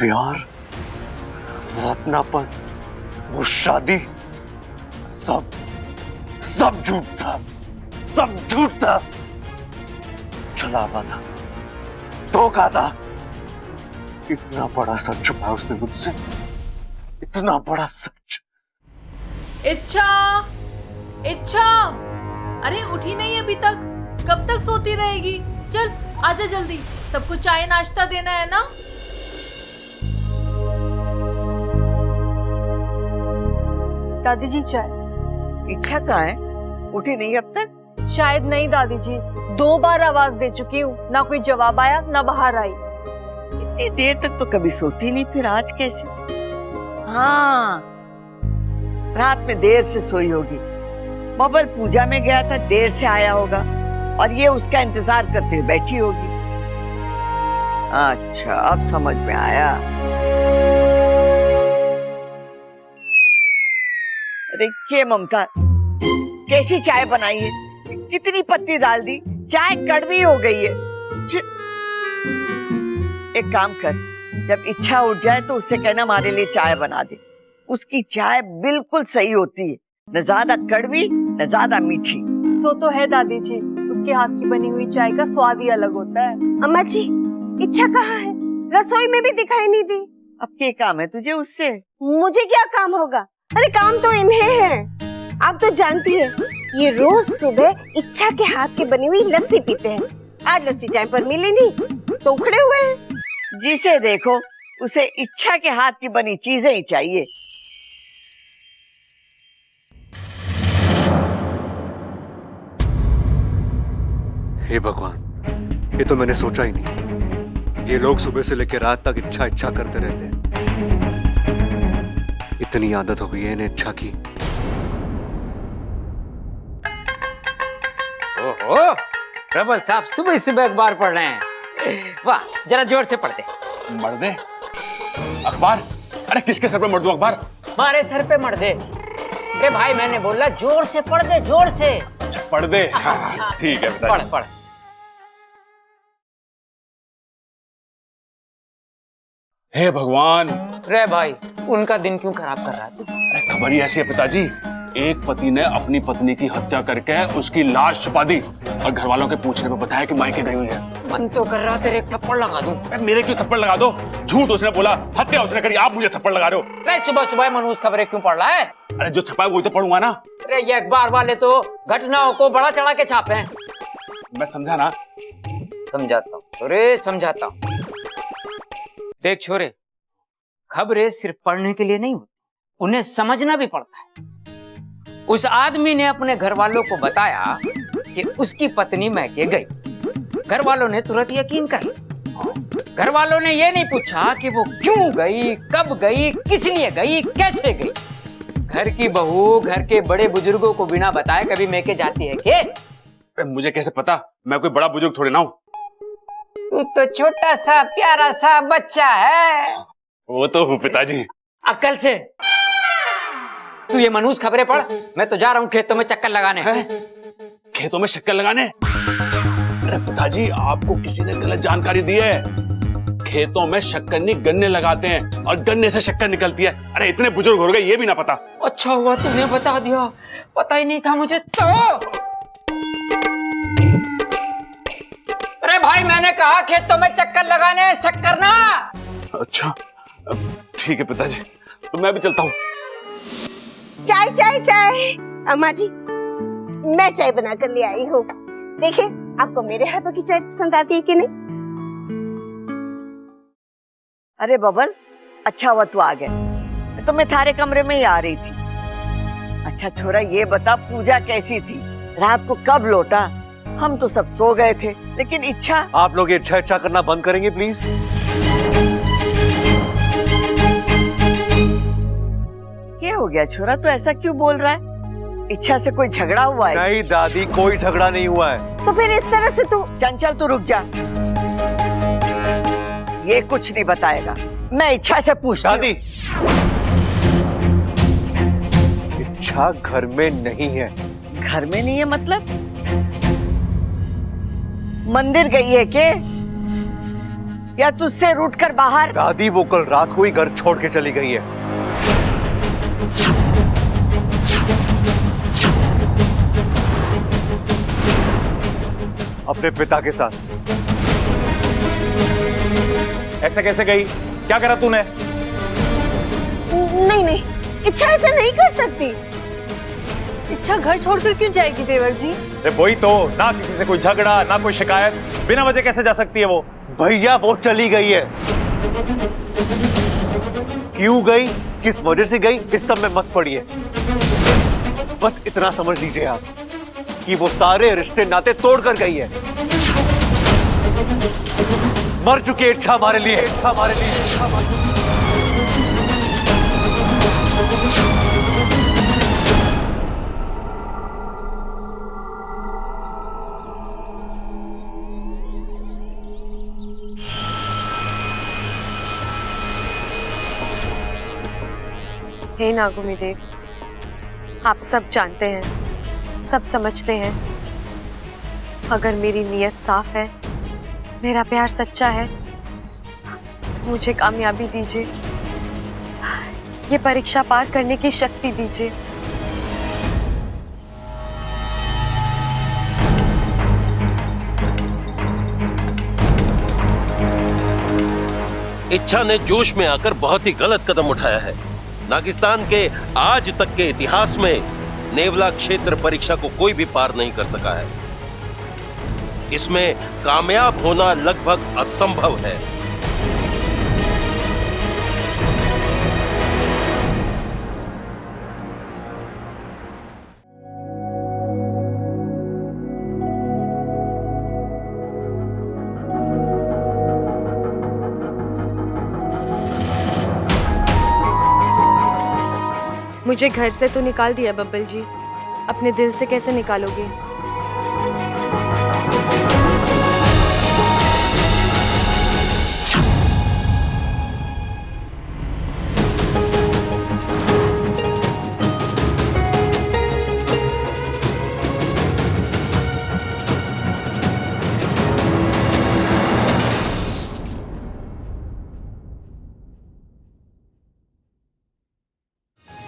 प्यार, वो अपनापन, वो शादी, सब झूठ था, सब झूठ था। छलावा था, धोखा था। इतना बड़ा सच छुपाया उसने मुझसे, इतना बड़ा सच। इच्छा, इच्छा, अरे उठी नहीं अभी तक? कब तक सोती रहेगी? चल आजा जल्दी, सबको चाय नाश्ता देना है ना। दादी जी चाय। इच्छा कहाँ है? उठी नहीं अब तक? शायद नहीं दादी जी, 2 बार आवाज दे चुकी हूँ, ना कोई जवाब आया ना बाहर आई। इतनी देर तक तो कभी सोती नहीं, फिर आज कैसे? हाँ, रात में देर से सोई होगी। बबल पूजा में गया था, देर से आया होगा और ये उसका इंतजार करते हुए बैठी होगी। अच्छा, अब समझ में आया। देखिए ममता, कैसी चाय बनाई है, कितनी पत्ती डाल दी, चाय कड़वी हो गई है। एक काम कर, जब इच्छा उठ जाए तो उससे कहना हमारे लिए चाय बना दे। उसकी चाय बिल्कुल सही होती है, न ज्यादा कड़वी न ज्यादा मीठी। सो तो है दादी जी, उसके हाथ की बनी हुई चाय का स्वाद ही अलग होता है। अम्मा जी, इच्छा कहाँ है? रसोई में भी दिखाई नहीं दी। अब क्या काम है तुझे उससे? मुझे क्या काम होगा? अरे काम तो इन्हें है। आप तो जानती है, ये रोज सुबह इच्छा के हाथ की बनी हुई लस्सी पीते हैं। आज लस्सी टाइम पर मिली नहीं तो उखड़े हुए हैं। जिसे देखो उसे इच्छा के हाथ की बनी चीजें ही चाहिए। हे भगवान, ये तो मैंने सोचा ही नहीं। ये लोग सुबह से लेकर रात तक इच्छा इच्छा करते रहते हैं। इतनी आदत हो गई है इन्हें इच्छा की। ओहो, प्रबल साहब सुबह सुबह अखबार पढ़ रहे हैं। वाह, जरा जोर से पढ़ते। मर्दे अखबार? अरे किसके सर पे मर दूं अखबार? हमारे सर पे मर दे। अरे भाई मैंने बोला जोर से पढ़ दे, जोर से। अच्छा पढ़ दे। ठीक है पढ़ पढ़। हे भगवान। रे भाई, उनका दिन क्यों खराब कर रहा है तू? अरे खबर ही ऐसी है पिताजी, एक पति ने अपनी पत्नी की हत्या करके उसकी लाश छुपा दी और घर वालों के पूछने पर बताया कि मायके गई हुई है। मन तो कर रहा तेरे एक थप्पड़ लगा दूं। अरे मेरे क्यों थप्पड़ लगा दो? झूठ उसने बोला, हत्या उसने करी, आप मुझे थप्पड़ लगा रहे हो। अरे सुबह सुबह मनहूस खबरें क्यों पढ़ रहा है? अरे जो छपा है वही तो पढ़ूंगा ना। अरे ये अखबार वाले तो घटनाओं को बड़ा चढ़ा के छापे हैं। मैं समझा ना। समझाता हूँ, अरे समझाता हूँ। देख छोरे, खबरें सिर्फ पढ़ने के लिए नहीं होती, उन्हें समझना भी पड़ता है। उस आदमी ने अपने घर वालों को बताया कि उसकी पत्नी मैके गई। घर वालों ने तुरंत यकीन कर लिया। घर वालों ने यह नहीं पूछा कि वो क्यों गई, कब गई, किस लिए गई, कैसे गई। घर की बहू घर के बड़े बुजुर्गों को बिना बताए कभी मैके जाती है क्या? मुझे कैसे पता? मैं कोई बड़ा बुजुर्ग थोड़ी ना हूँ। तू तो छोटा सा प्यारा सा बच्चा है। वो तो हूँ पिताजी। अक्ल से तू ये मनहूस खबरें पढ़, मैं तो जा रहा हूँ खेतों में चक्कर लगाने। खेतों में शक्कर लगाने? अरे पिताजी, आपको किसी ने गलत जानकारी दी है। खेतों में शक्कर नहीं गन्ने लगाते हैं और गन्ने से शक्कर निकलती है। अरे इतने बुजुर्ग हो गए ये भी ना पता। अच्छा हुआ तूने बता दिया, पता ही नहीं था मुझे तो। अरे भाई मैंने कहा खेतों में चक्कर लगाने, शक्कर ना। अच्छा ठीक है पिताजी, तो मैं भी चलता हूँ। चाय चाय चाय। अम्मा जी, मैं चाय बना कर ले आई हूँ। देखिए आपको मेरे हाथों की चाय पसंद आती है कि नहीं? अरे बबल, अच्छा हुआ तू आ गया, तो मैं थारे कमरे में ही आ रही थी। अच्छा छोरा, ये बता पूजा कैसी थी? रात को कब लौटा? हम तो सब सो गए थे, लेकिन इच्छा। आप लोग ये इच्छा इच्छा करना बंद करेंगे प्लीज? क्या हो गया छोरा, तू ऐसा क्यों बोल रहा है? इच्छा से कोई झगड़ा हुआ है? नहीं दादी, कोई झगड़ा नहीं हुआ है। तो फिर इस तरह से तू। चंचल तू रुक जा, ये कुछ नहीं बताएगा, मैं इच्छा से पूछती दादी, इच्छा घर में नहीं है। घर में नहीं है मतलब? मंदिर गई है के? या तुझसे रूठ कर बाहर? दादी वो कल रात को ही घर छोड़ के चली गई है। अपने पिता के साथ। ऐसे कैसे गई? क्या करा तूने? नहीं नहीं, इच्छा ऐसा नहीं कर सकती। इच्छा घर छोड़कर क्यों जाएगी देवर जी? अरे वही तो ना, किसी से कोई झगड़ा ना कोई शिकायत, बिना वजह कैसे जा सकती है वो? भैया वो चली गई है। क्यों गई, किस वजह से गई, इस सब में मत पड़िए। बस इतना समझ लीजिए आप कि वो सारे रिश्ते नाते तोड़कर गई है। मर चुकी है इच्छा हमारे लिए, इच्छा हमारे लिए, इच्छा हमारे लिए। हे नागुमी देव, आप सब जानते हैं, सब समझते हैं। अगर मेरी नीयत साफ है, मेरा प्यार सच्चा है, मुझे कामयाबी दीजिए, ये परीक्षा पार करने की शक्ति दीजिए। इच्छा ने जोश में आकर बहुत ही गलत कदम उठाया है। नागिस्तान के आज तक के इतिहास में नेवला क्षेत्र परीक्षा को कोई भी पार नहीं कर सका है। इसमें कामयाब होना लगभग असंभव है। मुझे घर से तो निकाल दिया बब्बल जी, अपने दिल से कैसे निकालोगे?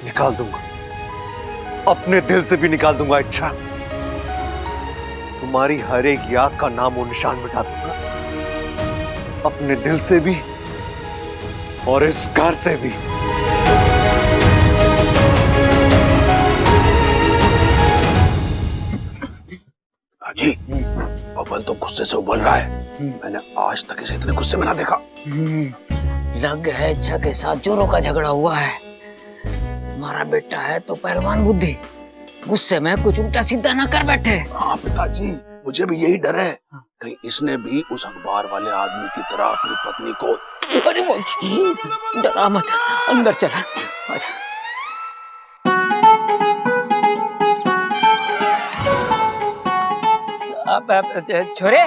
निकाल दूंगा, अपने दिल से भी निकाल दूंगा इच्छा। तुम्हारी हर एक याद का नाम और निशान मिटा दूंगा, अपने दिल से भी और इस घर से भी। जी, बबल तो गुस्से से उबल रहा है। मैंने आज तक इसे इतने गुस्से में ना देखा। लग है इच्छा के साथ चोरों का झगड़ा हुआ है। हमारा बेटा है तो पहलवान बुद्धि, गुस्से में कुछ उल्टा सीधा ना कर बैठे। हाँ पिताजी, मुझे भी यही डर है कहीं इसने भी उस अखबार वाले आदमी की तरह अपनी पत्नी को। अरे मोची, डरा मत, अंदर चला। आजा। छोरे,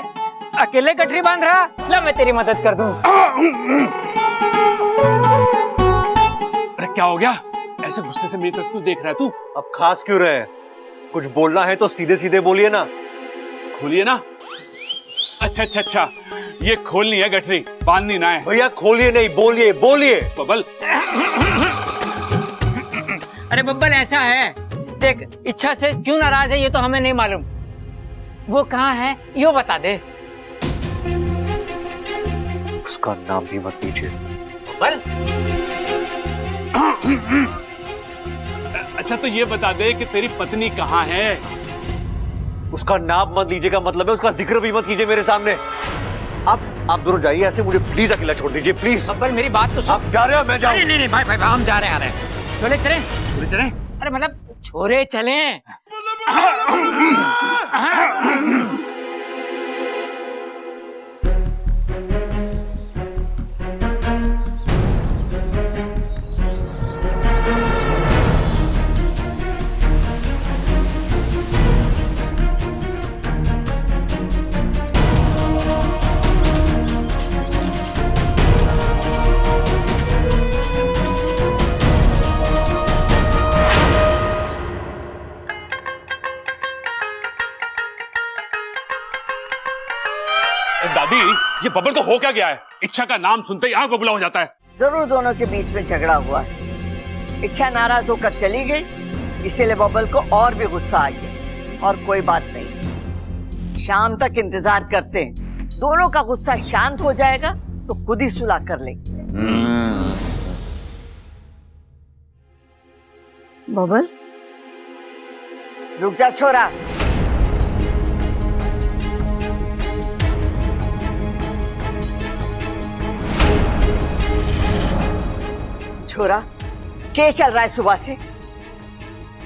अकेले गठरी बांध रहा, ला मैं तेरी मदद कर दूं। अरे क्या हो गया? ऐसे गुस्से से मेरी तरफ क्यों देख रहा है तू? अब खास क्यों रहे? कुछ बोलना है तो सीधे सीधे बोलिए ना। खोलिए ना। अच्छा अच्छा अच्छा, ये खोलनी है गठरी, बांधनी ना है। भैया खोलिए नहीं, बोलिए बोलिए। बबल, अरे बब्बल ऐसा है, देख इच्छा से क्यों नाराज है ये तो हमें नहीं मालूम। वो कहाँ है यो बता दे। उसका नाम भी मत लीजिए। बब्बल, अच्छा तो ये बता दे कि तेरी पत्नी कहाँ है? उसका नाम मत लीजिए का मतलब है उसका जिक्र भी मत कीजिए मेरे सामने। आप दोनों जाइए, ऐसे मुझे प्लीज अकेला छोड़ दीजिए प्लीज। बब्बल मेरी बात तो सुन। आप जा रहे हो, मैं जाऊं? नहीं नहीं भाई भाई हम जा रहे हैं, आ रहे हैं। छोरे चले, बोले चले? अरे मतलब छोरे चले। दादी, ये बबल को हो क्या गया है? इच्छा का नाम सुनते ही आग बबूला हो जाता है। जरूर दोनों के बीच में झगड़ा हुआ है। इच्छा नाराज होकर चली गई, इसीलिए बबल को और भी गुस्सा आ गया। और कोई बात नहीं, शाम तक इंतजार करते हैं, दोनों का गुस्सा शांत हो जाएगा तो खुद ही सुलह कर लेंगे। बबल, रुक जा छोरा। छोरा, क्या चल रहा है सुबह से?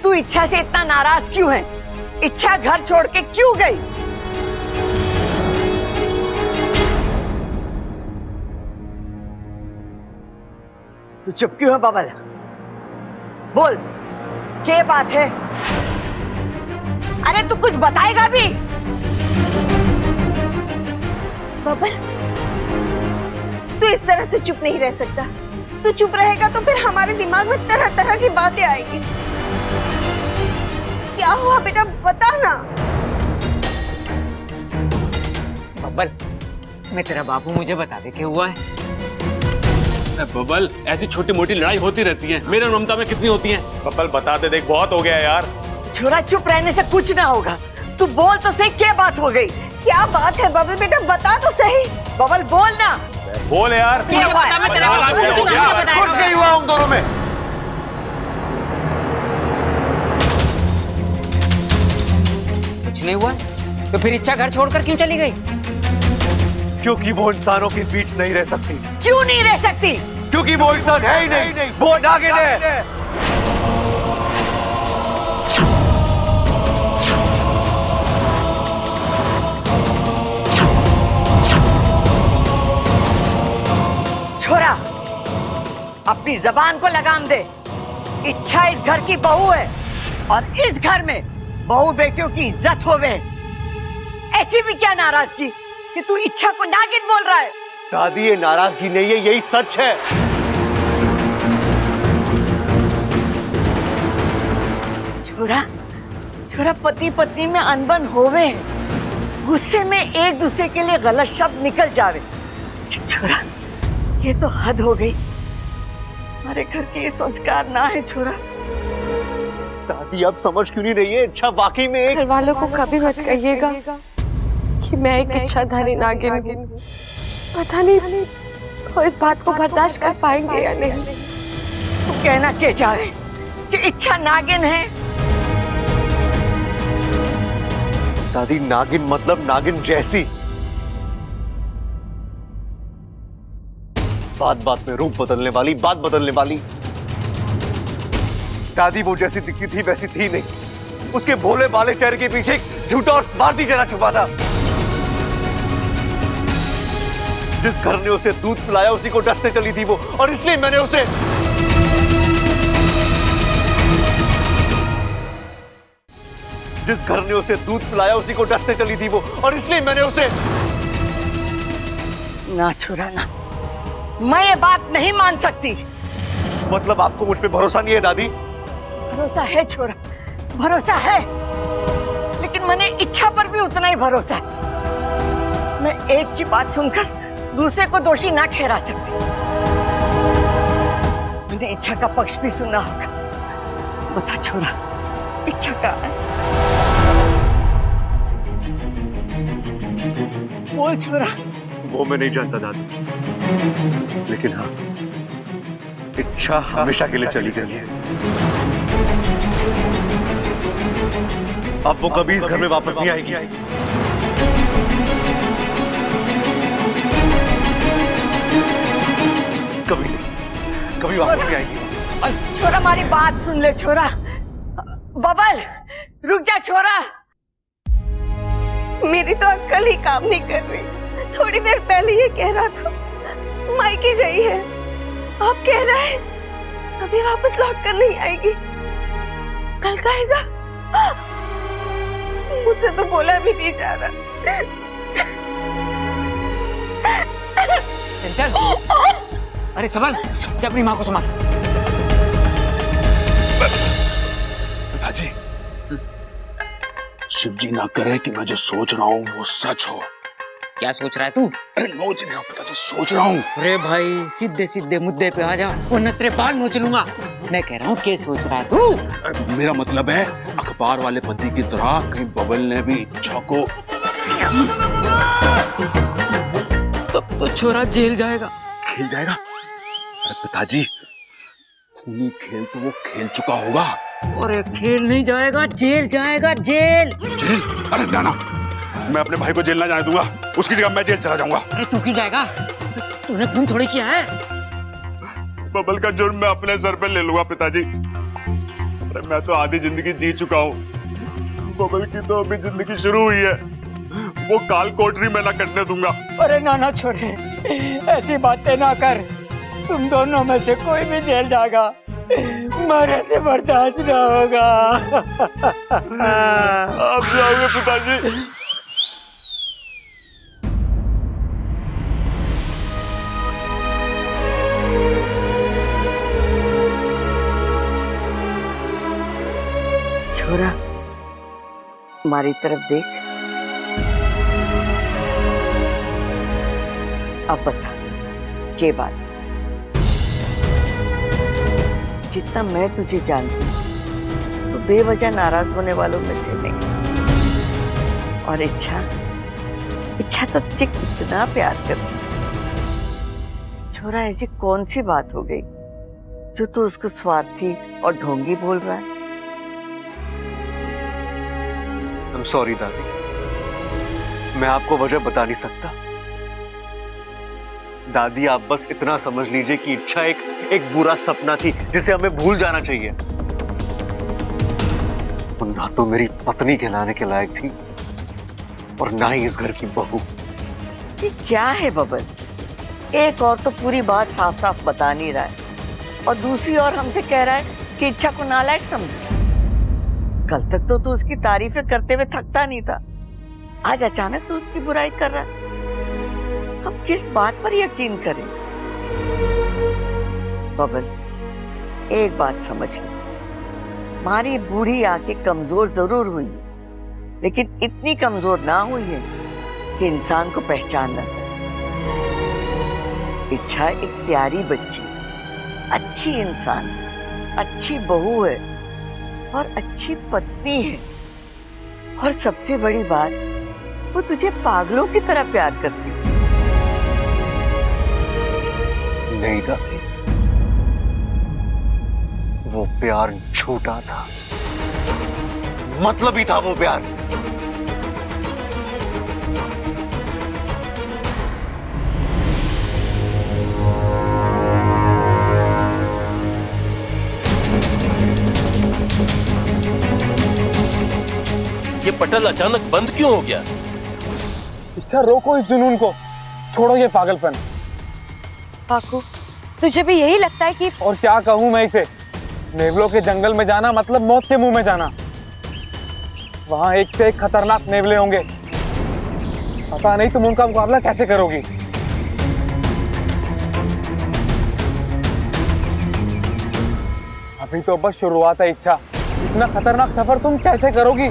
तू इच्छा से इतना नाराज क्यों है? इच्छा घर छोड़ के क्यों गई? तू चुप क्यों है बबल? बोल, क्या बात है? अरे तू कुछ बताएगा भी? बबल, तू इस तरह से चुप नहीं रह सकता। तू चुप रहेगा तो फिर हमारे दिमाग में तरह तरह की बातें आएगी। क्या हुआ बेटा, बता ना। बब्बल, मैं तेरा बापू, मुझे बता दे क्या हुआ है। बबल, ऐसी छोटी मोटी लड़ाई होती रहती है, मेरे और ममता में कितनी होती है। बब्बल बता दे, देख बहुत हो गया यार। छोरा, चुप रहने से कुछ ना होगा। तू बोल तो सही, क्या बात हो गई? क्या बात है बबल बेटा, बता तो सही। बबल बोल ना। बोल यार। क्या हुआ है? कुछ नहीं हुआ उन दोनों में। कुछ नहीं हुआ तो फिर इच्छा घर छोड़कर क्यों चली गई? क्योंकि वो इंसानों के बीच नहीं रह सकती। क्यों नहीं रह सकती? क्योंकि वो इंसान है ही नहीं, वो नागिन है। छोरा, अपनी जबान को लगाम दे। इच्छा इस घर की बहू है और इस घर में बहू बेटियों की इज्जत होवे। ऐसी भी क्या नाराजगी कि तू इच्छा को नागिन बोल रहा है? दादी, ये नाराजगी नहीं है, यही सच है। छोरा, छोरा, पति पत्नी में अनबन होवे, गुस्से में एक दूसरे के लिए गलत शब्द निकल जावे। छोरा, ये तो हद हो गई। हमारे घर के ये संस्कार ना है छोरा। दादी, अब समझ क्यों नहीं रही है? इच्छा वाकई में एक... घर वालों को कभी मत कहिएगा कि मैं एक इच्छाधारी नागिन हूँ। पता नहीं वो इस बात को बर्दाश्त कर पाएंगे या नहीं। तू कहना क्या चाहे कि इच्छा नागिन है? दादी, नागिन मतलब नागिन जैसी। बात बात में रूप बदलने वाली, बात बदलने वाली। दादी, वो जैसी दिखती थी वैसी थी नहीं। उसके भोले भाले चेहरे के पीछे एक झूठा और स्वार्थी चेहरा छुपा था। जिस घर ने उसे दूध पिलाया उसी को डसने चली थी वो, और इसलिए मैंने उसे... जिस घर ने उसे दूध पिलाया उसी को डसने चली थी वो, और इसलिए मैंने उसे... ना छोरा ना, मैं ये बात नहीं मान सकती। मतलब आपको मुझ पे भरोसा नहीं है दादी? भरोसा है छोरा, भरोसा है, लेकिन मैंने इच्छा पर भी उतना ही भरोसा है। मैं एक की बात सुनकर दूसरे को दोषी ना ठहरा सकती। मैंने इच्छा का पक्ष भी सुनना होगा। बता छोरा, इच्छा कहाँ है? बोल छोरा। वो मैं नहीं जानता दादी, लेकिन हाँ, इच्छा हमेशा के लिए चली गई है। अब वो कभी इस घर में वापस नहीं आएगी। कभी नहीं, कभी वापस नहीं आएगी। छोरा, हमारी बात सुन ले छोरा। बबल, रुक जा छोरा। मेरी तो अक्ल ही काम नहीं कर रही। थोड़ी देर पहले ये कह रहा था मायके गई है, आप कह रहा है अभी वापस लौट कर नहीं आएगी। कल का आएगा? मुझसे तो बोला भी नहीं जा रहा। चल, अरे संभाल, जा अपनी माँ को संभाल। पिताजी, शिव जी ना करे कि मैं जो सोच रहा हूं वो सच हो। क्या सोच रहा है तू? अरे नोच रहा हूँ पिताजी, सोच रहा हूँ। अरे भाई सीधे सीधे मुद्दे पे आ जा वरना तेरे बाल नोच लूंगा। मैं कह रहा हूँ क्या सोच रहा है तू? मेरा मतलब है अखबार वाले पति की तरह कहीं बबल ने भी इच्छा को। तब तो छोरा जेल जाएगा। खेल जाएगा? अरे पिताजी, खूनी खेल तो वो खेल चुका होगा। अरे खेल नहीं जाएगा, जेल जाएगा, जेल। जेल? अरे नाना, मैं अपने भाई को जेल ना जाने दूंगा, उसकी जगह मैं जेल चला जाऊंगा। अरे तू क्यों जाएगा? तूने खून थोड़ी किया है। बबल का जुर्म मैं अपने सर पे ले लूंगा पिताजी। अरे मैं तो आधी जिंदगी जी चुका हूँ, बबल की तो अभी जिंदगी शुरू हुई है। वो काल कोठरी में ना कटने दूंगा। अरे नाना छोड़े, ऐसी बातें ना कर। तुम दोनों में से कोई भी जेल जाएगा, मरे से बर्दाश्त ना होगा। आप जाओगे पिताजी? छोरा, हमारी तरफ देख। अब बता, क्या बात है? जितना मैं तुझे जानती हूँ, तो बेवजह नाराज होने वालों में से नहीं। और इच्छा तो तुझे कितना प्यार करती है। छोरा, ऐसी कौन सी बात हो गई जो तू उसको स्वार्थी और ढोंगी बोल रहा है? I'm sorry दादी, मैं आपको वजह बता नहीं सकता। दादी, आप बस इतना समझ लीजिए कि इच्छा एक बुरा सपना थी जिसे हमें भूल जाना चाहिए। वो ना तो मेरी पत्नी कहलाने के लायक थी और ना ही इस घर की बहू। ये क्या है बबल? एक और तो पूरी बात साफ साफ बता नहीं रहा है और दूसरी ओर हमसे कह रहा है कि इच्छा को नालायक समझे। कल तक तो तू उसकी तारीफें करते हुए थकता नहीं था, आज अचानक तू उसकी बुराई कर रहा है। हम किस बात पर यकीन करें? बबल, एक बात समझ ले, हमारी बूढ़ी आंखें कमजोर जरूर हुई है, लेकिन इतनी कमजोर ना हुई है कि इंसान को पहचान न सके। इच्छा एक प्यारी बच्ची, अच्छी इंसान, अच्छी बहू है और अच्छी पत्नी है। और सबसे बड़ी बात, वो तुझे पागलों की तरह प्यार करती है। नहीं दादी, वो प्यार झूठा था, मतलबी था वो प्यार। ये पटल अचानक बंद क्यों हो गया? इच्छा, रोको इस जुनून को, छोड़ो ये पागलपन। काकू, तुझे भी यही लगता है कि? और क्या कहूं मैं इसे, नेवलों के जंगल में जाना मतलब मौत के मुंह में जाना। वहां एक से एक खतरनाक नेवले होंगे, पता नहीं तुम उनका मुकाबला कैसे करोगी। अभी तो बस शुरुआत है इच्छा, इतना खतरनाक सफर तुम कैसे करोगी?